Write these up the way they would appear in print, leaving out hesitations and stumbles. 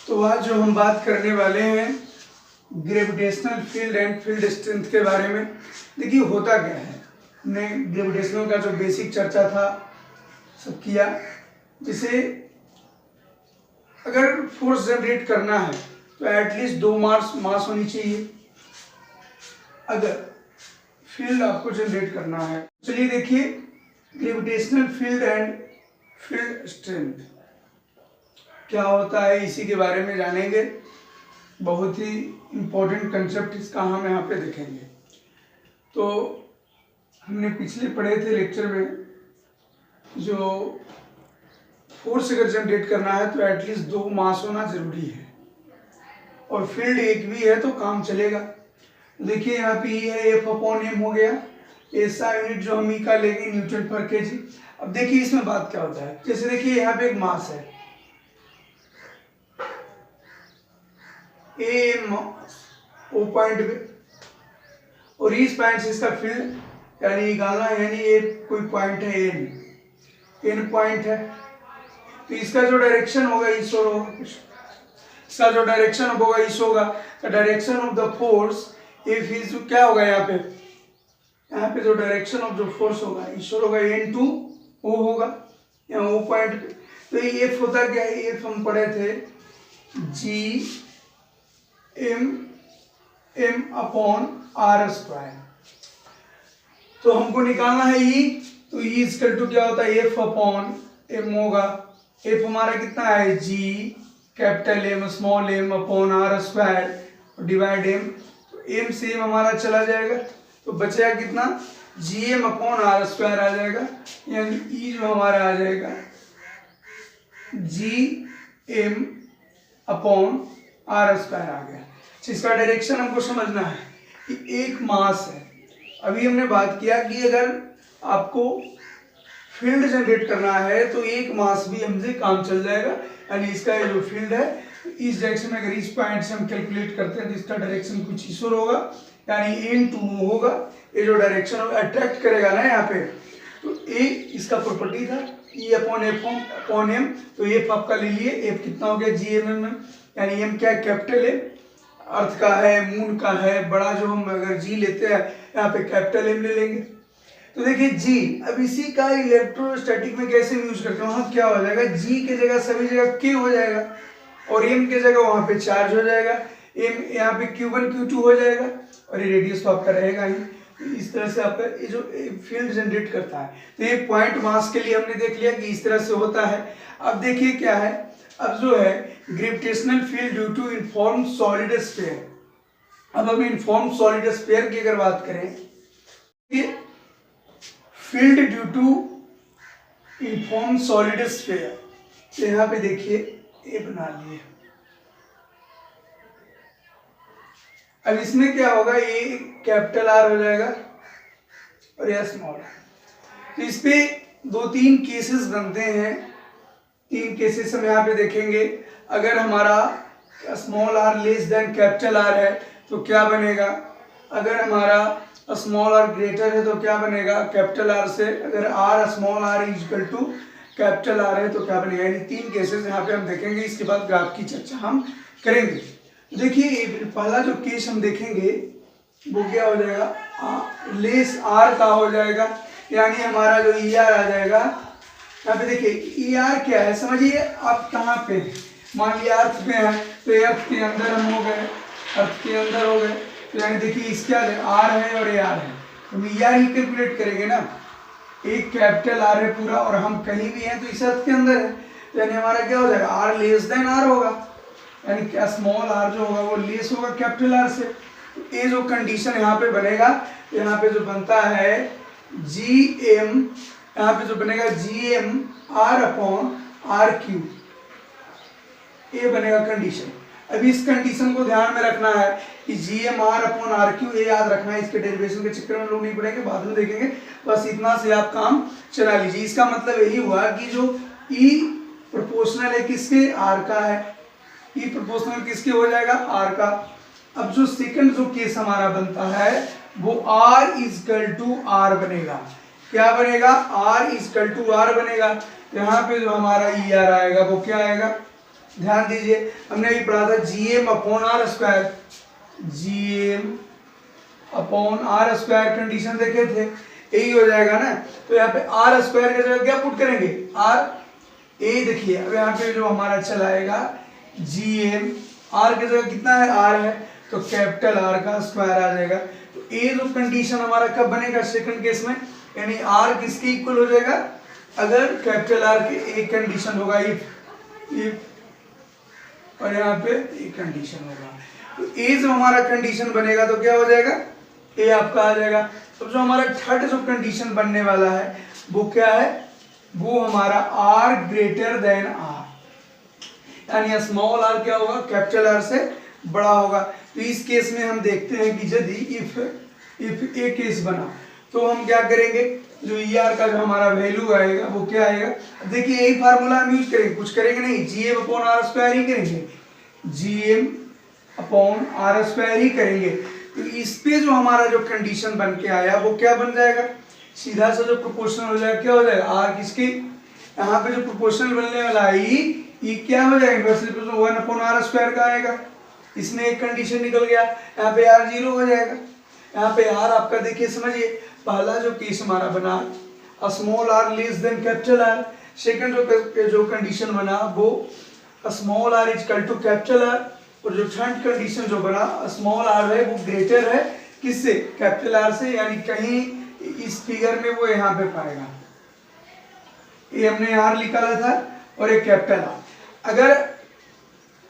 तो आज जो हम बात करने वाले हैं gravitational field and field strength के बारे में। देखिए होता क्या है, हमने ग्रेविटेशनल का जो बेसिक चर्चा था सब किया। जिसे अगर फोर्स जनरेट करना है तो एटलीस्ट 2 मास होनी चाहिए अगर फील्ड आपको जनरेट करना है। चलिए देखिए gravitational field and field strength क्या होता है, इसी के बारे में जानेंगे। बहुत ही इम्पोर्टेंट कंसेप्ट इसका हम यहाँ पे देखेंगे। तो हमने पिछले पढ़े थे लेक्चर में, जो फोर्स अगर जनरेट करना है तो एटलीस्ट 2 मास होना जरूरी है और फील्ड एक भी है तो काम चलेगा। देखिए यहाँ पे ये है F/m हो गया, ऐसा यूनिट जो हम ई का लेंगे न्यूटन पर केजी। अब देखिए इसमें बात क्या होता है, जैसे देखिए यहाँ पे एक मास है AM O पॉइंट पे और इस पॉइंट से इसका फील्ड यानी निकालना है, यानी ये कोई पॉइंट है N पॉइंट है, तो इसका जो डायरेक्शन होगा ईस्ट होगा, इसका जो डायरेक्शन होगा ईस्ट होगा। The direction of the force if is क्या होगा, यहाँ पे जो डायरेक्शन ऑफ जो फोर्स होगा ईस्ट होगा N to O होगा, यहाँ O पॉइंट पे। तो ये F होता क्या है, F हम पढ़े थे G/m/r²। तो हमको निकालना है E, तो E इक्वल टू क्या होता है F/m होगा। F हमारा कितना है G capital M small m/r² divide M, तो M से M हमारा चला जाएगा तो बचेगा कितना Gm/r² आ जाएगा, यानी E जो हमारा आ जाएगा Gm/r² आ गया। इसका डायरेक्शन हमको समझना है कि एक मास है। अभी हमने बात किया कि अगर आपको फील्ड जनरेट करना है तो एक मास भी हमसे काम चल जाएगा, यानी इसका ये जो फील्ड है इस डायरेक्शन में, अगर इस पॉइंट से हम कैलकुलेट करते हैं तो इसका डायरेक्शन कुछ इस ओर होगा, यानी N to O होगा। ये जो डायरेक्शन होगा अट्रैक्ट करेगा ना यहाँ पे, तो A इसका प्रॉपर्टी था E/F/m, तो F आपका ले लिए, F कितना हो गया Gm, यानी M क्या है कैपिटल है, अर्थ का है, मून का है, बड़ा जो हम अगर G लेते हैं यहाँ पे कैपिटल M ले लेंगे। तो देखिए G, अब इसी का इलेक्ट्रोस्टैटिक में कैसे यूज करते हैं, वहाँ क्या हो जाएगा G के जगह सभी जगह K हो जाएगा और M के जगह वहाँ पे चार्ज हो जाएगा, M यहाँ पे Q1 Q2 हो जाएगा और ये रेडियस तो आपका रहेगा ही। तो इस तरह से आपका ये जो फील्ड जनरेट करता है, तो ये पॉइंट मास के लिए हमने देख लिया कि इस तरह से होता है। अब देखिए क्या है, अब जो है gravitational field due to uniform solid sphere. अब हम इनफॉर्म सॉलिड स्फीयर की अगर बात करें, field due to uniform solid sphere, तो यहाँ पे देखिए ये बना लिए। अब इसमें क्या होगा, ये कैपिटल R हो जाएगा और यह स्मॉल r। तो इस पे 2-3 केसेस बनते हैं, 3 केसेस हम यहाँ पे देखेंगे। अगर हमारा small r less than capital R है तो क्या बनेगा, अगर हमारा स्मॉल r ग्रेटर है तो क्या बनेगा कैपिटल R से, अगर r small r equal to capital R है तो क्या बनेगा। यानी 3 केसेस यहाँ पे हम देखेंगे, इसके बाद ग्राफ की चर्चा हम करेंगे। देखिए पहला जो केस हम देखेंगे वो क्या हो जाएगा, लेस R का हो जाएगा, यानी हमारा जो ER आ जाएगा। यहाँ पे देखिए ER क्या है, समझिए आप कहाँ पे, मान लिया अर्थ पे है तो अर्थ के अंदर हम हो गए, अर्थ के अंदर हो गए, तो यानी देखिए इसका R है और AR है, तो हम ER ही कैलकुलेट करेंगे ना। एक कैपिटल R है पूरा और हम कहीं भी हैं तो इस अर्थ के अंदर है, तो यानी हमारा क्या हो जाएगा R लेस देन R होगा, यानी क्या स्मॉल r जो होगा वो लेस होगा कैपिटल R से। तो ये जो कंडीशन यहाँ पे बनेगा, यहाँ पे जो बनता है Gm, यहाँ पे जो बनेगा Gm/r/3, ये बनेगा कंडीशन। अभी इस कंडीशन को ध्यान में रखना है कि Gm/r/3, ये याद रखना है, इसके डेरिवेशन के चक्कर में लोग नहीं पड़ेंगे, बाद में देखेंगे, बस इतना से आप काम चला लीजिए। इसका मतलब यही हुआ कि जो E प्रोपोर्शनल है किसके, R का है, E प्रोपोर्शनल किसके हो जाएगा, R का। अब जो सेकंड जो केस हमारा बनता है वो R इक्वल टू R बनेगा, क्या बनेगा R इक्वल टू R बनेगा। तो यहाँ पे जो हमारा ER आएगा वो क्या आएगा ध्यान दीजिए, हमने अभी पढ़ा था GM upon R square, GM upon R square condition देखे थे, यही हो जाएगा ना। तो यहाँ पे आर स्क्वायर की जगह क्या पुट करेंगे, आर ए। देखिए अब यहाँ पे जो हमारा चला आएगा GM, आर की जगह कितना है, आर है, तो कैपिटल आर का स्क्वायर आ जाएगा। तो ए जो कंडीशन हमारा कब बनेगा, सेकंड केस में, यानी आर किसके इक्वल हो जाएगा, अगर कैपिटल आर की एक कंडीशन होगा, इफ, और यहाँ पे एक कंडीशन होगा। तो ए जो हमारा कंडीशन बनेगा तो क्या हो जाएगा, ए आपका आ जाएगा। तो जो हमारा थर्ड जो कंडीशन बनने वाला है वो क्या है, वो हमारा आर ग्रेटर देन आर, यानी स्मॉल आर क्या होगा, कैपिटल आर से बड़ा होगा। तो इस केस में हम देखते हैं कि यदि इफ ए केस बना तो हम क्या करेंगे, जो ई आर का जो हमारा वैल्यू आएगा वो क्या आएगा, देखिए यही फार्मूला हम यूज करेंगे, कुछ करेंगे नहीं, GM अपॉन आर स्क्वायर ही करेंगे, GM अपॉन आर स्क्वायर ही करेंगे। तो इस पे जो हमारा जो कंडीशन बन के आया वो क्या बन जाएगा, सीधा सा जो प्रोपोर्शनल हो जाएगा, क्या हो जाएगा, आर किसकी, यहाँ पे जो प्रोपोर्शनल बनने वाला है ई क्या हो जाएगा, इनवर्सली 1 अपॉन आर स्क्वायर का आएगा। इसमें एक कंडीशन निकल गया, यहाँ पे आर 0 हो जाएगा। यहाँ पे आर आपका देखिए समझिए, पहला जो केस हमारा बना small r less than capital R, second जो कंडीशन बना वो small r equal to capital R, और जो थर्ड कंडीशन जो बना स्मॉल आर है वो ग्रेटर है किससे, कैपिटल आर से, यानी कहीं इस फिगर में वो यहाँ पे पाएगा, ये हमने आर निकाला था और एक कैपिटल आर। अगर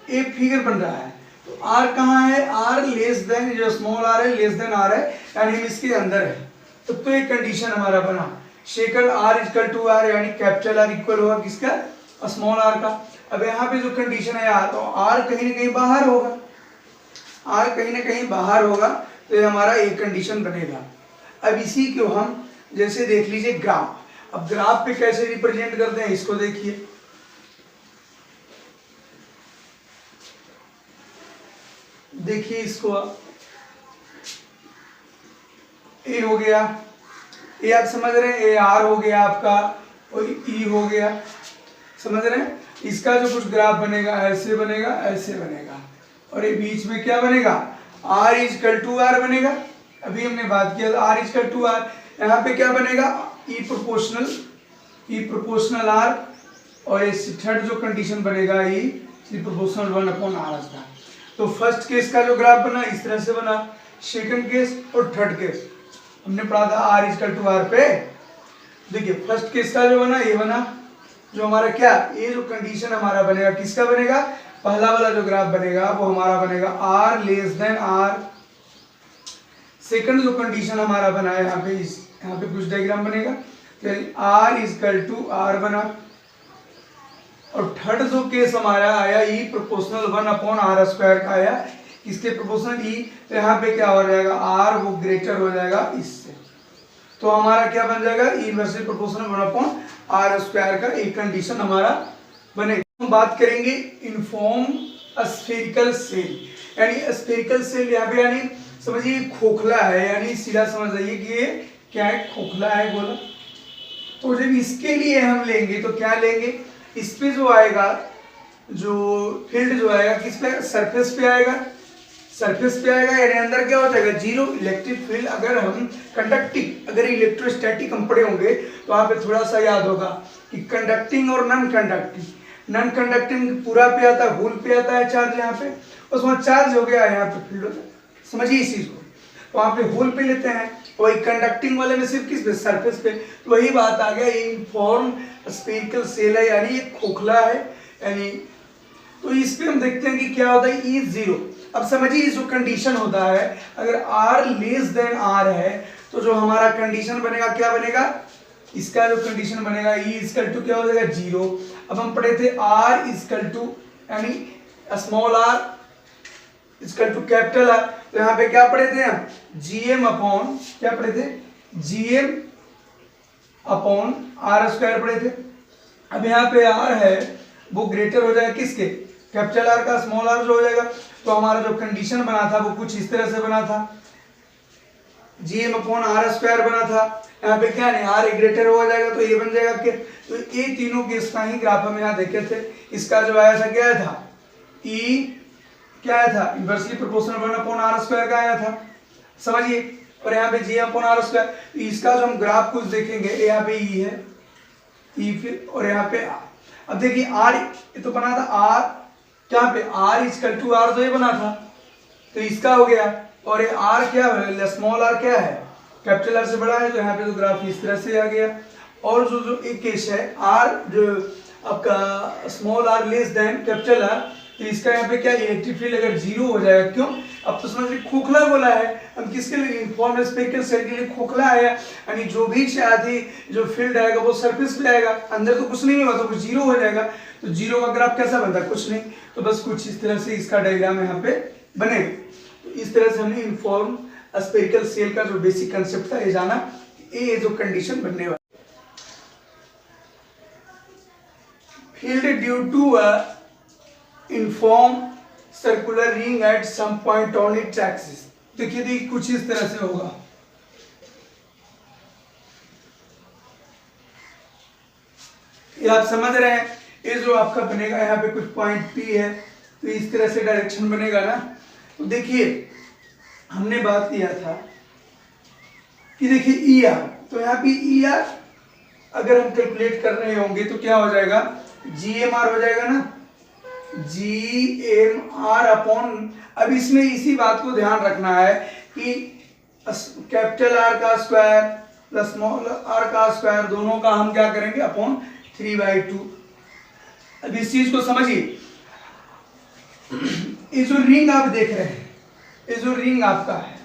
एक फिगर बन रहा है तो आर कहाँ है, आर लेस देन, जो स्मॉल आर है लेस देन आर है, यानी हम इसके अंदर है। तो एक कंडीशन हमारा बना, second r equal to r, यानी कैपिटल आर इक्वल होगा किसका, स्मॉल आर का। अब यहाँ पे जो कंडीशन है आर, तो आर कहीं ना कहीं बाहर होगा, आर कहीं ना कहीं बाहर होगा, तो ये हमारा एक कंडीशन बनेगा। अब इसी को हम जैसे देख लीजिए ग्राफ, अब ग्राफ पे कैसे रिप्रेजेंट करते हैं इसको देखिए, देखिए इसको आप, ए हो गया, ए आप समझ रहे हैं, ए आर हो गया आपका, और ई हो गया, समझ रहे हैं। इसका जो कुछ ग्राफ बनेगा ऐसे बनेगा, ऐसे बनेगा, और ये बीच में क्या बनेगा, आर इक्वल टू आर बनेगा। अभी हमने बात किया आर इक्वल टू आर, यहाँ पे क्या बनेगा, ई प्रोपोर्शनल आर, और ये थर्ड जो कंडीशन बनेगा ई प्रोपोर्शनल 1 अपॉन आर का। तो फर्स्ट केस का जो ग्राफ बना इस तरह से बना, सेकंड केस और थर्ड केस हमने पढ़ा था आर इक्वल टू आर पे। देखिए फर्स्ट केस का जो बना ये बना, जो हमारा क्या, ये जो कंडीशन हमारा बनेगा किसका बनेगा, पहला वाला जो ग्राफ बनेगा वो हमारा बनेगा r less than R. Second जो कंडीशन हमारा बना है यहाँ पे कुछ डायग्राम बनेगा, आर इक्वल टू आर बना, और थर्ड जो केस हमारा आया ई प्रोपोर्शनल 1 अपॉन आर स्क्वायर का आया, इसके प्रोपोर्शनल ई, तो यहाँ पे क्या हो जाएगा, आर वो ग्रेटर हो जाएगा इससे, तो हमारा क्या बन जाएगा, E inversely proportional 1 upon R square का एक कंडीशन हमारा बनेगा। हम बात करेंगे इनफॉर्म स्फेरिकल सेल, यानी स्फेरिकल सेल यहाँ पे यानी समझिए खोखला है, यानी सीधा समझ जाइए कि ये क्या है, खोखला है गोला। तो जब इसके लिए हम लेंगे तो क्या लेंगे, इस पे जो आएगा, जो फील्ड जो आएगा किस पे, सरफेस पे आएगा, सरफेस पे आएगा, यानी अंदर क्या हो जाएगा, जीरो इलेक्ट्रिक फील्ड। अगर हम कंडक्टिंग, अगर इलेक्ट्रोस्टैटिक हम पढ़े होंगे तो वहाँ पे थोड़ा सा याद होगा कि कंडक्टिंग और नॉन कंडक्टिंग, नॉन कंडक्टिंग पूरा पे आता है, होल पे आता है चार्ज, यहाँ पे उसमें चार्ज हो गया, यहाँ पे फील्ड होता है, समझिए इस चीज को। तो वहाँ पे होल पे लेते हैं, वही कंडक्टिंग वाले में सिर्फ किस पे, सरफेस पे। तो वही बात आ गया, ये इनफॉर्म स्फेरिकल सेल है, यानी ये खोखला है, यानी तो इस पे हम देखते हैं कि क्या होता है, ई जीरो। अब समझिए जो कंडीशन होता है, अगर आर लेस देन आर है तो जो हमारा कंडीशन बनेगा क्या बनेगा, इसका जो कंडीशन बनेगा ई इक्वल टू क्या हो जाएगा, जीरो। अब हम पढ़े थे आर इक्वल टू, यानी small r equal to capital R, तो यहाँ पे क्या पढ़े थे हम, जीएम अपॉन, क्या पढ़े थे, जीएम अपॉन आर स्क्वायर पढ़े थे। अब यहाँ पे आर है वो ग्रेटर हो जाएगा किसके, कैपिटल आर का, स्मॉल आर जो हो जाएगा। तो हमारा जो कंडीशन बना था वो कुछ इस तरह से बना था, जीएम अपॉन आर स्क्वायर बना था। यहाँ पे क्या नहीं, आर ग्रेटर हो जाएगा तो ये बन जाएगा कि तो ये तीनों केस का ही ग्राफ हम यहाँ देखे थे। इसका जो आया था क्या था, ई क्या आया था, इनवर्सली प्रोपोर्शनल 1/r² का आया था, समझिए। और यहाँ पे g/r², इसका जो हम ग्राफ कुछ देखेंगे, यहाँ पे ई है, ई फिर और यहाँ पे आर। अब देखिए आर ये तो बना था आर, क्या पे r = r, तो ये बना था, तो इसका हो गया। और ये r क्या है, स्मॉल r क्या है, कैपिटल R से बड़ा है, तो यहाँ पे तो ग्राफ इस तरह से आ गया। और जो एक केस है r जो आपका small r less than capital R, तो इसका यहाँ पे क्या, इलेक्ट्रिक फील्ड अगर 0 हो जाएगा, क्यों, अब तो समझ लीजिए खोखला बोला है, हम किसके लिए, यूनिफॉर्म स्फेरिकल शेल के लिए खोखला है, यानी जो भी आती जो फील्ड आएगा वो सरफेस पे आएगा, अंदर तो कुछ नहीं होगा, तो 0 हो जाएगा। तो 0 का ग्राफ कैसा बनता है, कुछ नहीं, तो बस कुछ इस तरह से इसका डायग्राम यहाँ पे बनेगा। तो इस तरह से हमने यूनिफॉर्म स्फेरिकल शेल का जो बेसिक कंसेप्ट था ये जाना, ये जो कंडीशन बनने वाली। Field due to a uniform circular ring at some point on its axis, देखिए कुछ इस तरह से होगा। ये आप समझ रहे हैं, ये जो आपका बनेगा यहाँ पे कुछ पॉइंट P है, तो इस तरह से डायरेक्शन बनेगा ना। तो देखिए हमने बात किया था कि देखिए ER, तो यहाँ पे ER अगर हम कैलकुलेट कर रहे होंगे तो क्या हो जाएगा, GMR हो जाएगा ना, GMR अपॉन, अब इसमें इसी बात को ध्यान रखना है कि कैपिटल R का स्क्वायर प्लस स्मॉल r का स्क्वायर दोनों का हम क्या करेंगे अपॉन 3/2। अब इस चीज को समझिए, ये जो रिंग आप देख रहे हैं, ये जो रिंग आपका है,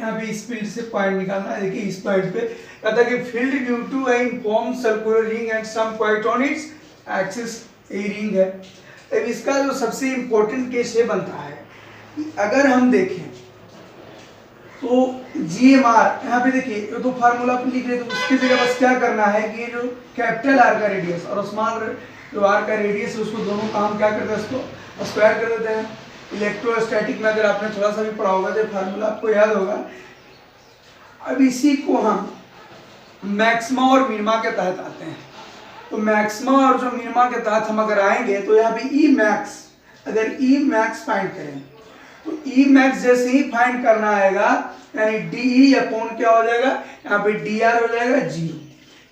यहाँ पे इस फील्ड से पॉइंट निकालना है। देखिए इस पॉइंट पे कहता है कि field due to a uniform circular ring at some point on its axis, ये रिंग है। अब इसका जो सबसे इंपॉर्टेंट केस ये बनता है कि अगर हम देखें तो GMR यहाँ पे देखिए, ये तो फार्मूला पे लिख रहे, तो उसकी जगह बस क्या करना है कि ये जो कैपिटल R का रेडियस और स्मॉल जो R का रेडियस है, उसको दोनों का हम क्या करते हैं, उसको स्क्वायर कर देते हैं। इलेक्ट्रोस्टैटिक में अगर आपने थोड़ा सा भी पढ़ा होगा तो फार्मूला आपको याद होगा। अब इसी को हम मैक्सिमा और मिनिमा के तहत आते हैं। तो मैक्सिमा और जो मिनिमा के तहत हम अगर आएंगे तो यहाँ पे ई मैक्स, अगर ई मैक्स फाइंड करें तो ई मैक्स जैसे ही फाइंड करना आएगा, यानी डी अपॉन क्या हो जाएगा, यहाँ पे डी आर हो जाएगा 0।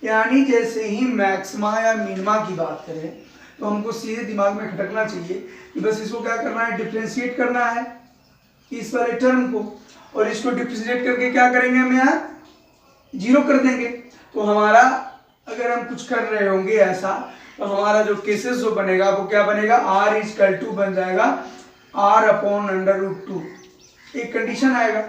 यानी जैसे ही मैक्सिमा या मिनिमा की बात करें तो हमको सीधे दिमाग में खटकना चाहिए कि बस इसको क्या करना है, डिफरेंशिएट करना है इस वाले टर्म को, और इसको डिफरेंशिएट करके क्या करेंगे, हम यहाँ 0 कर देंगे। तो हमारा अगर हम कुछ कर रहे होंगे ऐसा, तो हमारा जो केसेस जो बनेगा वो क्या बनेगा, R = बन जाएगा R/√2, एक कंडीशन आएगा।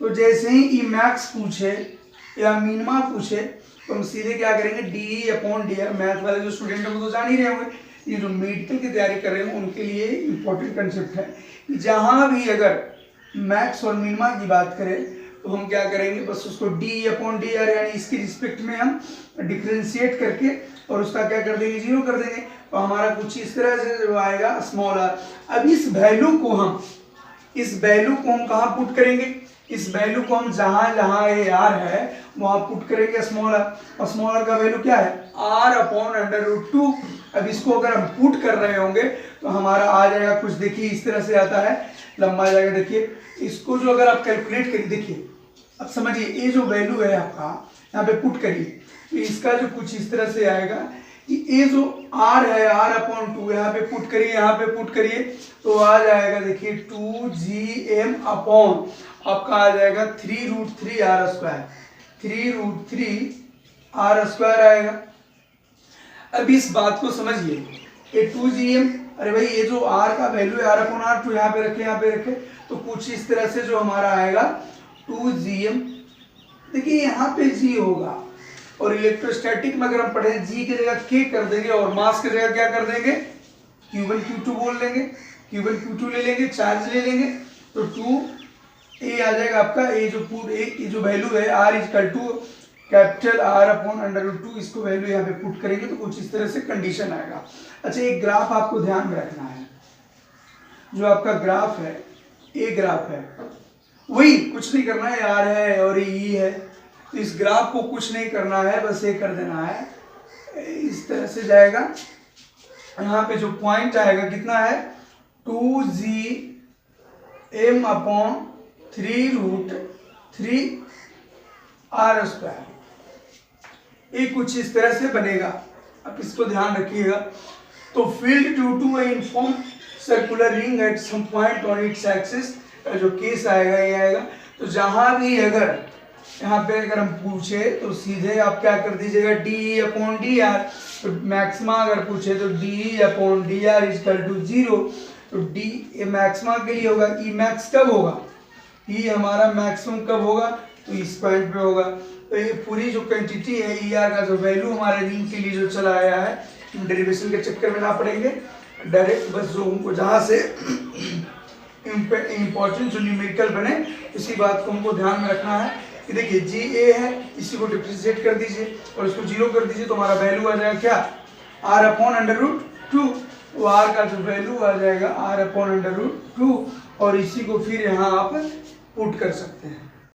तो जैसे ही ई मैक्स पूछे या मिनिमा पूछे तो हम सीधे क्या करेंगे, DE/DR। मैथ वाले जो स्टूडेंट हैं वो तो जान ही रहे होंगे, ये जो मेडिकल की तैयारी कर रहे हैं उनके लिए इंपॉर्टेंट कंसेप्ट है कि जहां भी अगर मैक्स और मिनिमा की बात करें तो हम क्या करेंगे, बस उसको DE/DR यानी इसकी रिस्पेक्ट में हम डिफरेंशिएट करके और उसका क्या कर देंगे, 0 कर देंगे। तो हमारा कुछ इस तरह से जो आएगा स्मॉल r। अब इस वैल्यू को हम कहाँ पुट करेंगे, इस वैल्यू को हम जहां जहां ये r है वहां पुट करेंगे स्मॉल r, और स्मॉल r का वैल्यू क्या है, R/√2। अब इसको अगर हम पुट कर रहे होंगे तो हमारा आ जाएगा कुछ, देखिए इस तरह से आता है, लंबा जाएगा। देखिए इसको जो अगर आप कैलकुलेट करिए, देखिए अब समझिए ये जो वैल्यू है आपका यहाँ पे पुट करिए, तो इसका जो कुछ इस तरह से आएगा कि ये जो r है R/2 यहाँ पे पुट करिए, यहाँ पे पुट करिए तो आ जाएगा, देखिए 2gm अपॉन आपका आ जाएगा 3√3r², आएगा। अब इस बात को समझिए, ये 2gm, अरे भाई ये जो r का वैल्यू है R/2 यहाँ पे रखे, यहाँ पे रखे, तो कुछ इस तरह से जो हमारा आएगा 2gm। देखिए यहाँ पे g होगा, और इलेक्ट्रोस्टैटिक में अगर हम पढ़े g की जगह k कर देंगे और मास की जगह क्या कर देंगे, Q1 Q2 बोल लेंगे, Q1 Q2 ले लेंगे, चार्ज ले लेंगे, तो 2 a आ जाएगा आपका। ये जो वैल्यू है R=R/√2, इसको वैल्यू यहाँ पे पुट करेंगे तो कुछ इस तरह से कंडीशन आएगा। अच्छा एक ग्राफ आपको ध्यान में रखना है, जो आपका ग्राफ है, ये ग्राफ है, वही कुछ नहीं करना है, R है और ये E है, तो इस ग्राफ को कुछ नहीं करना है, बस ये कर देना है, इस तरह से जाएगा। यहाँ पे जो पॉइंट आएगा कितना है 2gm/3√3r²। ये कुछ इस तरह से बनेगा, आप इसको ध्यान रखिएगा। तो field due to a uniform circular ring at some point on its axis का जो केस आएगा ये आएगा। तो जहां भी अगर यहाँ पे अगर हम पूछे तो सीधे आप क्या कर दीजिएगा DE/dr। तो मैक्सिमा अगर पूछे तो DE/dr = 0। तो D मैक्सिमा के लिए होगा, E मैक्स कब होगा, E हमारा मैक्सिमम कब होगा, तो इस पॉइंट पे होगा। तो ये पूरी जो क्वांटिटी है ER का जो वैल्यू हमारे रिंग के लिए जो चला आया है, डेरिवेशन के चक्कर में ना पड़ेंगे, डायरेक्ट बस जो हमको जहाँ से इम्पोर्टेंट जो न्यूमेरिकल बने इसी बात को हमको ध्यान में रखना है कि देखिए GA है, इसी को डिफरेंशिएट कर दीजिए और इसको 0 कर दीजिए तो हमारा वैल्यू आ जाएगा क्या R/√2। तो R का जो वैल्यू आ जाएगा R/√2 और इसी को फिर यहाँ आप पुट कर सकते हैं।